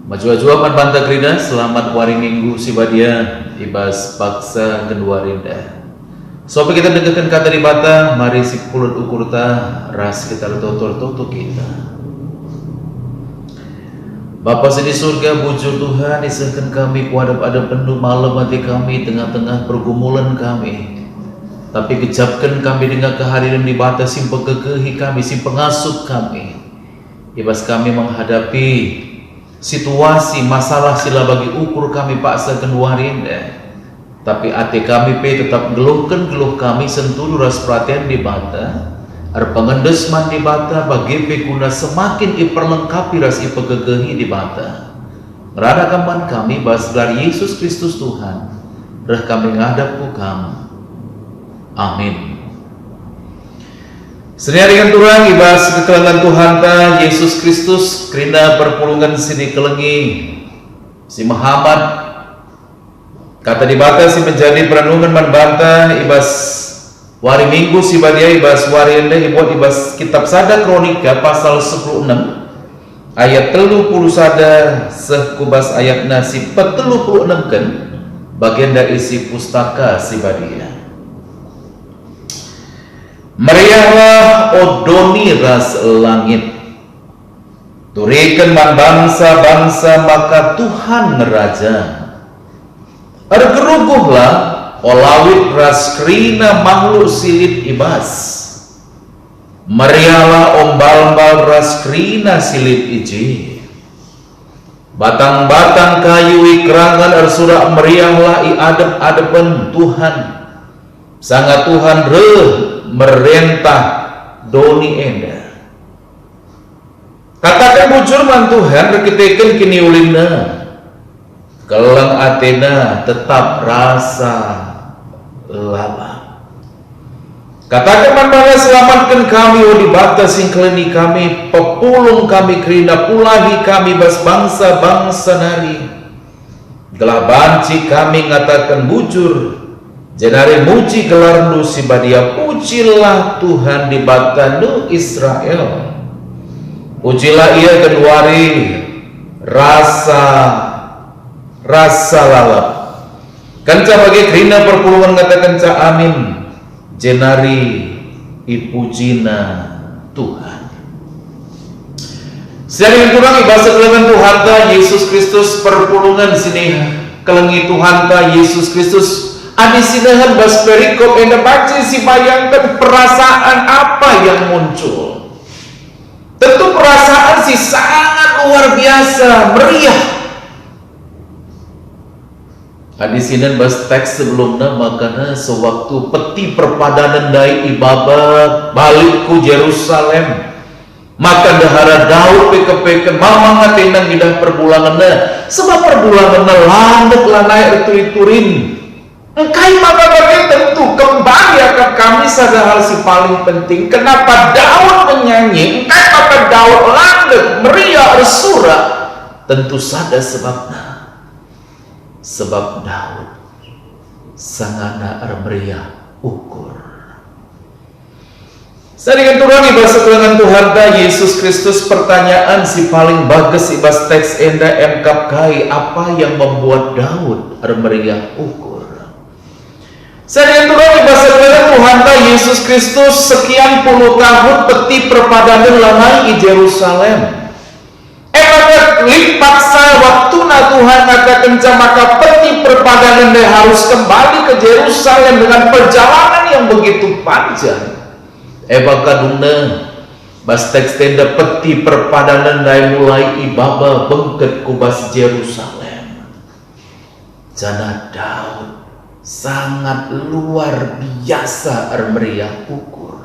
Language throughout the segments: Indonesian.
Majua-jua pan banta krida selamat waring minggu sibadia ibas paksa genduarinda. Sopo kita dengarkan kata di bata, mari si pulut ukur ta ras kita tutur kita. Bapa di surga, bujur Tuhan, isahkan kami kuadap-adap penuh malam hati kami tengah-tengah pergumulan kami. Tapi kejapkan kami dengan kehadiran di bata simpel kekehi kami, si pengasuh kami. Ibas kami menghadapi situasi masalah sila bagi ukur kami paksa keluarinda. Tapi hati kami tetap geluh kami sentuh ras perhatian di bata. Ar pengendesman di bata bagi guna semakin iperlengkapi ras ipegegehi di bata. Ngerada kaman kami bahas dari Yesus Kristus Tuhan. Reh kami ngadap ku kamu. Amin. Senia dengan turang ibas kekelangan Tuhan ta Yesus Kristus kerina perpulungan sini kelengi si Muhammad kata di bata si menjadi perenungan man banta ibas wari minggu si badia ibas wari enda ibuat ibas kitab Sada Kronika pasal 16 ayat 30 sada sekubas ayat nasi 36 kan bagian dari isi pustaka si badia. Meriahlah odoni ras langit, turikan man bangsa-bangsa maka Tuhan ngeraja. Ergeruguhlah olawit ras krina makhluk silit ibas. Meriahlah ombal-ombal ras krina silit iji. Batang-batang kayu ikrangan ersurak meriahlah adep-adepan Tuhan. Sangat Tuhan merentah doni enda. Katakan bujur man Tuhan rekitekan kini ulina. Kelang Athena tetap rasa lama. Katakan man selamatkan kami di batas sing keleni kami pepulung kami kerina pulahi kami bas bangsa-bangsa nari. Gelah banci kami ngatakan bujur. Jenari muji gelar nu si badia pujilah Tuhan di batanu Israel. Pujilah ia keduari rasa lalap. Kanca bagi kerina perpulungan katakan ca amin. Jenari ipujina Tuhan. Sedang kurang bahasa kelengan Tuhan ta Yesus Kristus perpulungan sini kelengi Tuhan ta Yesus Kristus. Adi sinahan bas perikop enda baca si bayangkan perasaan apa yang muncul. Tentu perasaan si sangat luar biasa, meriah. Adi sinahan bas teks sebelumnya makanya sewaktu peti perpadanan dari ibabat balik ku Yerusalem. Maka dahara Daud peke-peke mama ngatenang gidah perbulangannya. Sebab perbulangannya landek lanai erturi-turin. Engkai maka bagi tentu kembali akan kami sadar hal si paling penting. Kenapa Daud menyanyi? Engkai maka Daud landek meriah bersurat. Tentu sadar sebabnya. Sebab Daud sangana meriah ukur. Saya dengan turun bahasa kelengan Tuhan ta Yesus Kristus pertanyaan si paling bagus ibas teks enda emkap kai apa yang membuat Daud meriah ukur. Saya dengan bahasa kelengan Tuhan ta Yesus Kristus sekian puluh tahun peti perpadanan lanai di Yerusalem. Maka lipaksa waktu na Tuhan katakan maka peti perpadanan harus kembali ke Yerusalem dengan perjalanan yang begitu panjang. Kadungna bas teks tenda peti perpadanan dari mulai ibaba bengket kubas Yerusalem. Jana Daud sangat luar biasa meriah ukur.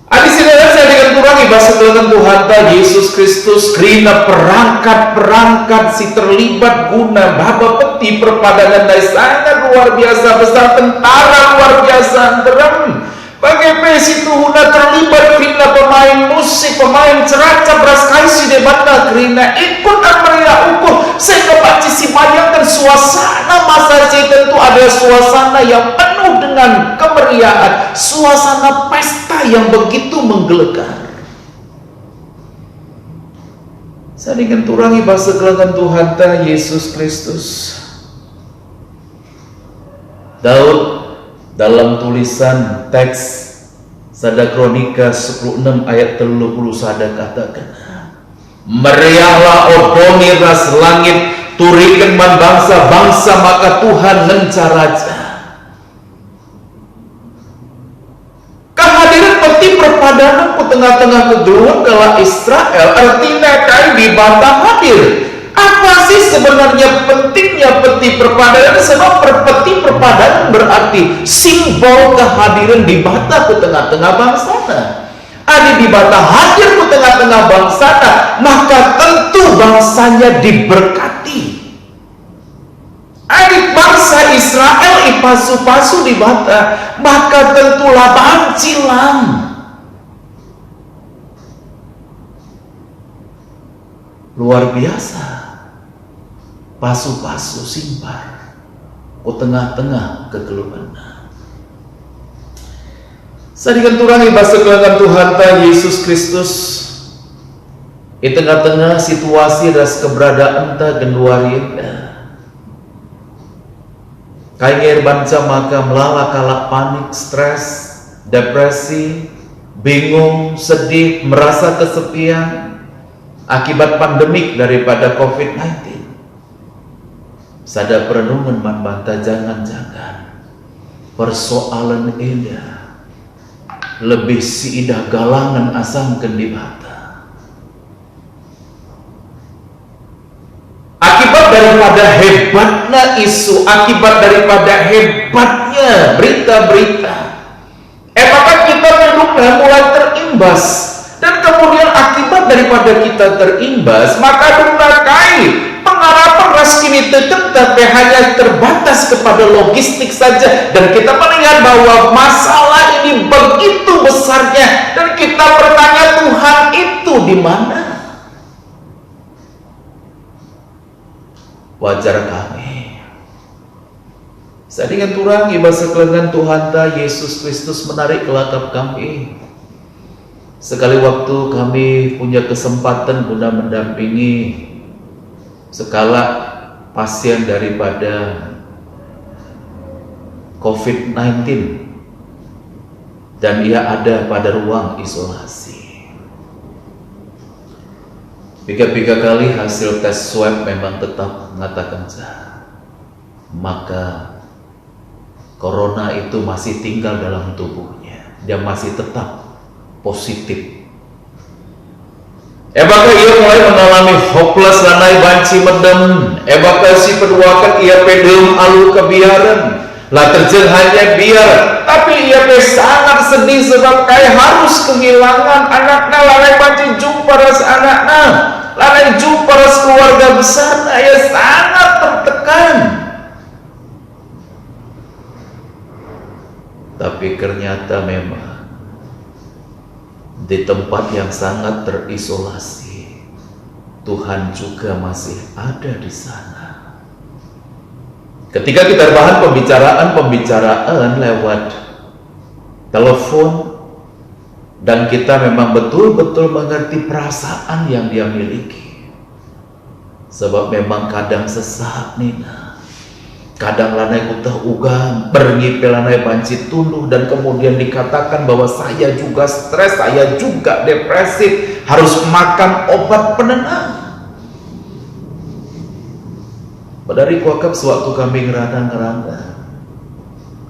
Adi sini saya dengan kurangi bahasa kelengan Tuhan ta Yesus Kristus kerina perangkat-perangkat si terlibat guna baba peti perpadanan dari sangat luar biasa besar tentara luar biasa terang. Bagai pesi tuhuna terlibat kerina pemain musik, pemain ceracap raskai si debatna kerina ikut meriah ukur sehingga baca si bayangkan suasana masa si tentu ada suasana yang penuh dengan kemeriahan, suasana pesta yang begitu menggelegar. Sadingan turangi bahasa kelangan Tuhan ta Yesus Kristus. Daud dalam tulisan teks Sada Kronika 16 ayat 30 sada katakan, meriahlah odoni ras langit, turikan man bangsa-bangsa, maka Tuhan lencar raja. Kehadiran peti perpadanan ku tengah-tengah kegeluan kala Israel, artinya kai di bata hadir. Apa sih sebenarnya pentingnya peti perpadanan? Sebab peti perpadanan berarti simbol kehadiran di bata ku tengah-tengah bangsana. Adi di bata hadir ku tengah-tengah bangsana, maka tentu bangsanya diberkati. Adik bangsa Israel ipasu-pasu di bata, maka tentulah bancilang. Luar biasa. Pasu-pasu simbar ku tengah-tengah kegeluhan. Sadikan turangi bahasa kelangan Tuhan ta Yesus Kristus. Di tengah-tengah situasi ras keberadaan ta genduari kaingir banca maka melala kalak panik, stres, depresi, bingung, sedih, merasa kesepian akibat pandemik daripada COVID-19. Sada perenungan man banta, jangan-jangan persoalan ini lebih si idah galangan asangkeun di bata. Akibat daripada hebatnya isu, akibat daripada hebatnya berita-berita, maka kita hidupnya mulai terimbas. Dan kemudian akibat daripada kita terimbas, maka dunakai pengharapan ras kini tetap tapi hanya terbatas kepada logistik saja. Dan kita melihat bahwa masalah ini begitu besarnya, dan kita bertanya, Tuhan itu di mana? Wajar kami sadingan turangi bahasa kelengan Tuhan ta Yesus Kristus menarik kelakap kami. Sekali waktu kami punya kesempatan guna mendampingi skala pasien daripada COVID-19 dan ia ada pada ruang isolasi. 3 kali hasil tes swab memang tetap mengatakan maka corona itu masih tinggal dalam tubuhnya, dia masih tetap positif. Ebaka ia mulai mengalami hopeless lanai banci medem. Ebaka si peduakan ia pedem alu kebiaran. Lah terjeng hanya biar, tapi ia sangat sedih sebab kaya harus kehilangan anaknya. Lanai banci jumpa ras anaknya, lanai jumpa ras keluarga besar. Ia sangat tertekan. Tapi ternyata memang di tempat yang sangat terisolasi, Tuhan juga masih ada di sana. Ketika kita bahan pembicaraan lewat telepon, dan kita memang betul-betul mengerti perasaan yang dia miliki, sebab memang kadang sesak nina, kadang lanai utah ugang, berngipe lanai banci tunduh, dan kemudian dikatakan bahwa saya juga stres, saya juga depresif, harus makan obat penenang. Dari kuakap sewaktu kami ngeranda-ngeranda,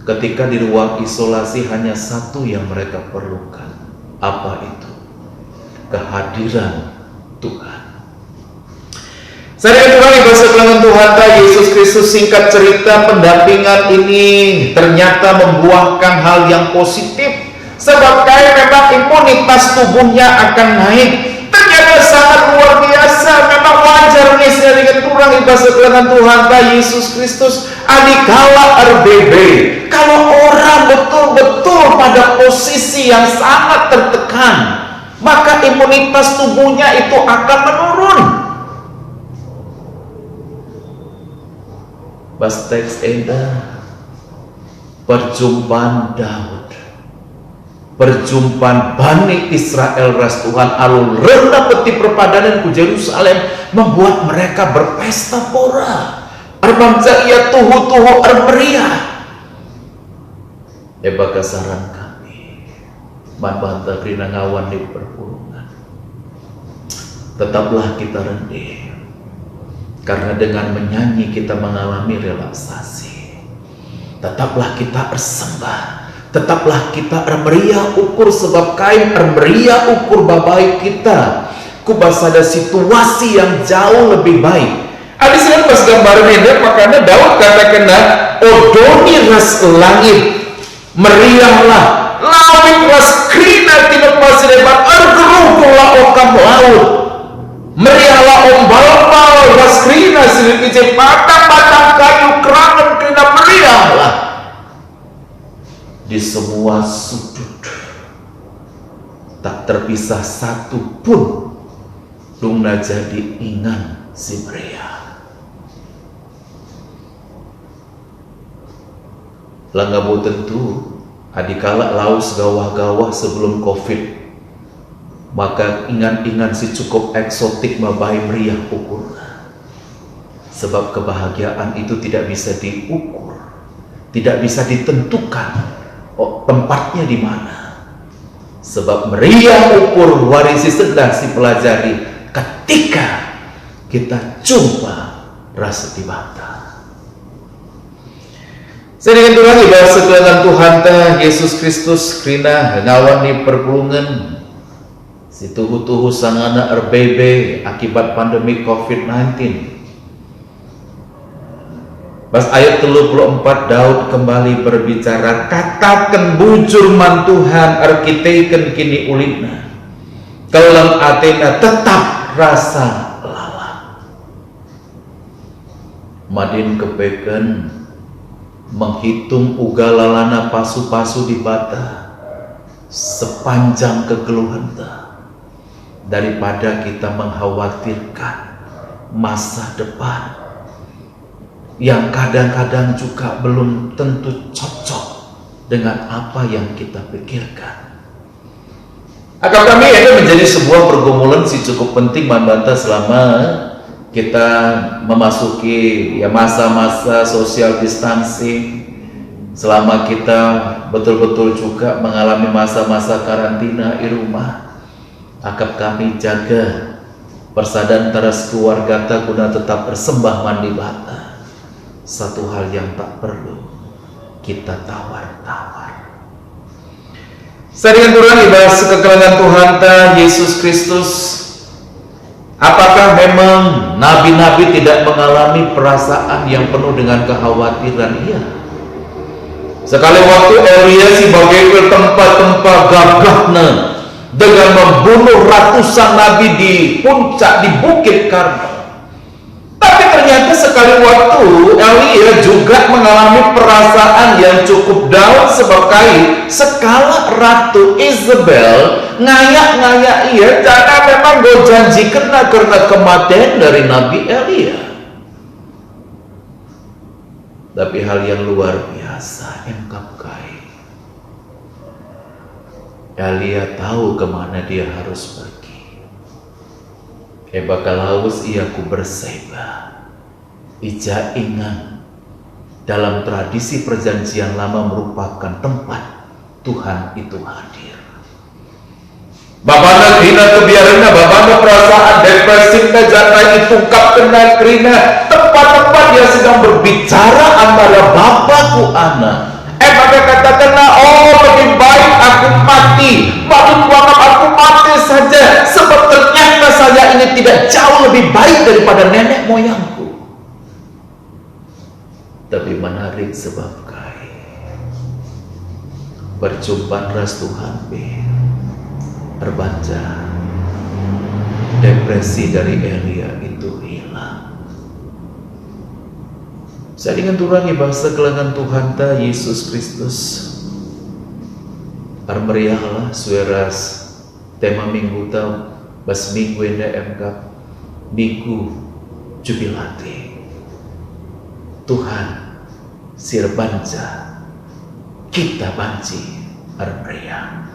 ketika di ruang isolasi hanya satu yang mereka perlukan. Apa itu? Kehadiran Tuhan. Saya kembali bahasa kelangan Tuhan Yesus Kristus. Singkat cerita, pendampingan ini ternyata membuahkan hal yang positif, sebab kaya memang imunitas tubuhnya akan naik. Ternyata sangat luar biasa. Memang wajar nih saya dengan kurang bahasa kelangan Tuhan Yesus Kristus. Adikala RBB, kalau orang betul-betul pada posisi yang sangat tertekan, maka imunitas tubuhnya itu akan menurun. Bas teks eda perjumpaan Daud perjumpaan Bani Israel ras Tuhan alul rendah peti perpadanan ku Yerusalem membuat mereka berpesta pora arbangsa ia tuhu-tuhu meriah. Eba kasaran kami manbanta krina ngawan di perpulungan, tetaplah kita rendih, karena dengan menyanyi kita mengalami relaksasi. Tetaplah kita bersembah, tetaplah kita meriah ukur sebab kain meriah ukur babai kita kubasada situasi yang jauh lebih baik. Ada sini pas gambar ini makanya Daud katakan odoni ras langit meriahlah lawit ras krina tina pasirebat ergeruhlah okam laut meriahlah ombal-ombal ras krina silih batang-batang kayu kerangan krina meriahlah di semua sudut, tak terpisah satu pun dungna jadi ingan si meriah. Langgabu tentu adikala laus gawah-gawah sebelum covid, maka ingan-ingan si cukup eksotik mabai meriah ukur. Sebab kebahagiaan itu tidak bisa diukur, tidak bisa ditentukan tempatnya di mana. Sebab meriah ukur warisi sedang si pelajari ketika kita jumpa rasa dibata. Saya dengan Tuhan ibadah sekalian Tuhan Yesus Kristus krina ngawan di perpulungan si tuhu-tuhu sangana RBB akibat pandemi COVID-19. Pas ayat 34 Daud kembali berbicara, katakan bujur man Tuhan arkiteken kini ulina kelang atena tetap rasa lala madin kepeken menghitung ugalalana pasu-pasu di bata sepanjang kegeluhan daripada kita mengkhawatirkan masa depan yang kadang-kadang juga belum tentu cocok dengan apa yang kita pikirkan. Akan kami ini menjadi sebuah pergumulan si cukup penting membantah selama kita memasuki ya masa-masa social distancing, selama kita betul-betul juga mengalami masa-masa karantina di rumah. Akap kami jaga persadaran teras keluarga ta guna tetap bersembah mandi bata. Satu hal yang tak perlu kita tawar-tawar. Saya dengan Tuhan ibadah sekekalangan Tuhan ta Yesus Kristus. Apakah memang nabi-nabi tidak mengalami perasaan yang penuh dengan kekhawatiran? Iya. Sekali waktu Elia sebagai tempat-tempat gagahnya dengan membunuh ratusan nabi di puncak di Bukit Karmel. Tapi ternyata sekali waktu Elia juga mengalami perasaan yang cukup down sebagai sekala Ratu Isabel ngayak-ngayak ia karena memang gue janji karena kematian dari Nabi Elia. Tapi hal yang luar biasa engkapkai Elia tahu kemana dia harus pergi. Bakalaus ia ku berseba ija ingan dalam tradisi perjanjian lama merupakan tempat Tuhan itu hadir. Babana krina kebiaranna, babana perasaan depresi jatah itu kap kena krina tempat-tempat yang sedang berbicara antara bapak ku anak. Maka katakanlah, oh lebih baik aku mati, makin kuanggap aku mati saja, sebab ternyata saya ini tidak jauh lebih baik daripada nenek moyangku. Tapi menarik sebab perjumpaan ras Tuhan terbaca depresi dari Elia itu hilang. Saya dengan Tuhan bahasa kelengan Tuhan ta Yesus Kristus armeriahlah sueras tema minggu ta bas minggu enda emkap minggu jubilate Tuhan sir banca kita banci armeriah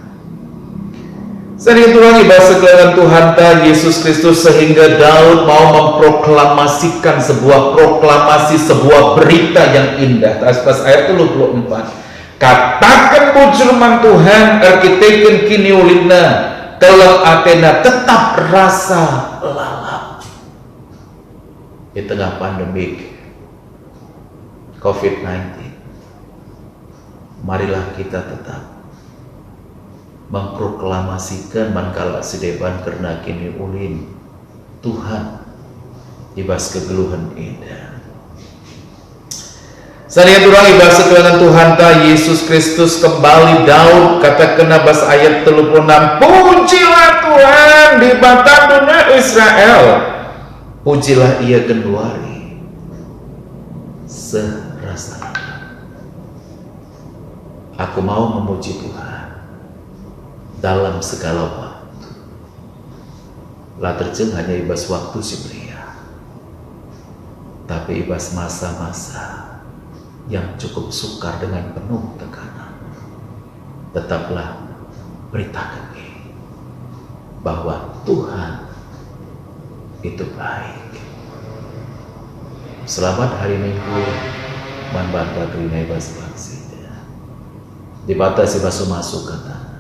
Sering Tuhan bahasa kelengan Tuhan ta Yesus Kristus, sehingga Daud mau memproklamasikan sebuah proklamasi, sebuah berita yang indah. Pas ayat 34. Katakan bujurman Tuhan arkiteken kini ulina telah Athena tetap rasa lalap. Di tengah pandemik COVID-19, marilah kita tetap mengproklamasikan mankala sedeban karena kini ulin Tuhan ibas kegeluhan indah. Saya turang ibas kegeluhan Tuhan ta Yesus Kristus kembali Daud kata kena bas ayat 36, pujilah Tuhan di bata dunia Israel, pujilah ia kenuari serasa. Aku mau memuji Tuhan dalam segala waktu. Lah terjeng hanya ibas waktu si pria, tapi ibas masa-masa yang cukup sukar dengan penuh tekanan. Tetaplah beritakan bahwa Tuhan itu baik. Selamat hari Minggu, manbanta gerina ibas baksi. Dibatasi masuk kata.